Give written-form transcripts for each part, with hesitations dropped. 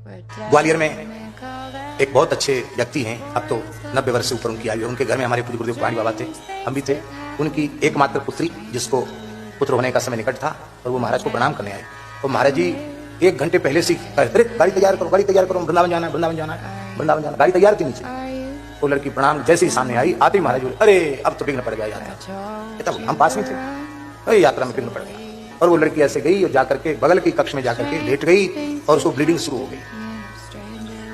ग्वालियर में एक बहुत अच्छे व्यक्ति हैं, अब तो 90 वर्ष से ऊपर उनकी आयु है। उनके घर में हमारे पूज्य गुरुदेव पाणी बाबा थे, हम भी थे। उनकी एकमात्र पुत्री, जिसको पुत्र होने का समय निकट था, और वो महाराज को प्रणाम करने आए। तो महाराज जी 1 घंटे पहले से कहते, गाड़ी तैयार करो, गाड़ी तैयार करो, वृंदावन जाना है, वृंदावन जाना है, वृंदावन जाना। गाड़ी तैयार थी नीचे। वो लड़की प्रणाम जैसे ही सामने आई, आते ही महाराज बोले, अरे अब तो विघ्न पड़ गया यात्रा। हम पास में थे, अरे यात्रा में विघ्न पड़ गया। और वो लड़की ऐसे गई और जाकर के बगल की कक्ष में जाकर के लेट गई, और उसको ब्लीडिंग शुरू हो गई।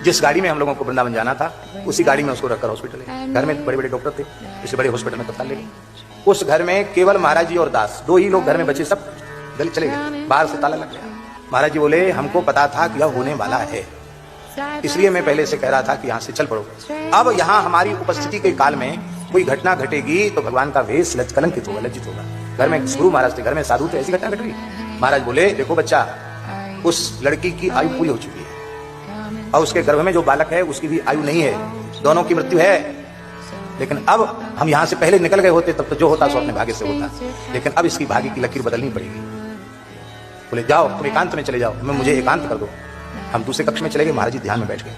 जिस गाड़ी में हम लोगों को वृंदावन जाना था, उसी गाड़ी में उसको रखकर हॉस्पिटल है। घर में बड़े बड़े डॉक्टर थे, इसे बड़े हॉस्पिटल में तत्काल ले गए। उस घर में केवल महाराज जी और दास, 2 ही लोग घर में बचे, सब गले चले गए, बाहर से ताला लग गया। महाराज जी बोले, हमको पता था कि यह होने वाला है, इसलिए मैं पहले से कह रहा था कि यहाँ से चल पड़ो। अब यहाँ हमारी उपस्थिति के काल में कोई घटना घटेगी तो भगवान का वेश कलंकित होगा, लज्जित होगा। घर में गुरु महाराज थे, घर में साधु थे, ऐसी घटना घट गई। महाराज बोले, देखो बच्चा, उस लड़की की आयु पूरी हो चुकी है, और उसके गर्भ में जो बालक है उसकी भी आयु नहीं है, दोनों की मृत्यु है। लेकिन अब हम यहाँ से पहले निकल गए होते, तब तो जो होता सो अपने भाग्य से होता, लेकिन अब इसकी भाग्य की लकीर बदलनी पड़ेगी। बोले, जाओ तुम एकांत में चले जाओ, मुझे एकांत कर दो। हम दूसरे कक्ष में चले गए, महाराज जी ध्यान में बैठ गए।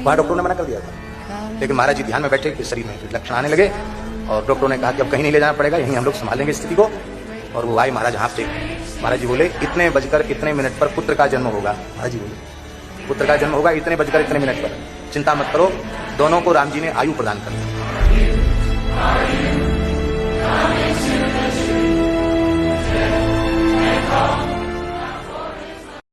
वहां डॉक्टरों ने मना कर दिया था, लेकिन महाराज जी ध्यान में बैठे कि शरीर में लक्षण आने लगे, और डॉक्टरों ने कहा कि अब कहीं नहीं ले जाना पड़ेगा, यहीं हम लोग संभालेंगे स्थिति को। और वो आए, महाराज हाँफते। महाराज जी बोले, इतने बजकर इतने मिनट पर पुत्र का जन्म होगा। महाराज जी बोले, पुत्र का जन्म होगा इतने बजकर इतने मिनट पर, चिंता मत करो। दोनों को राम जी ने आयु प्रदान कर दी।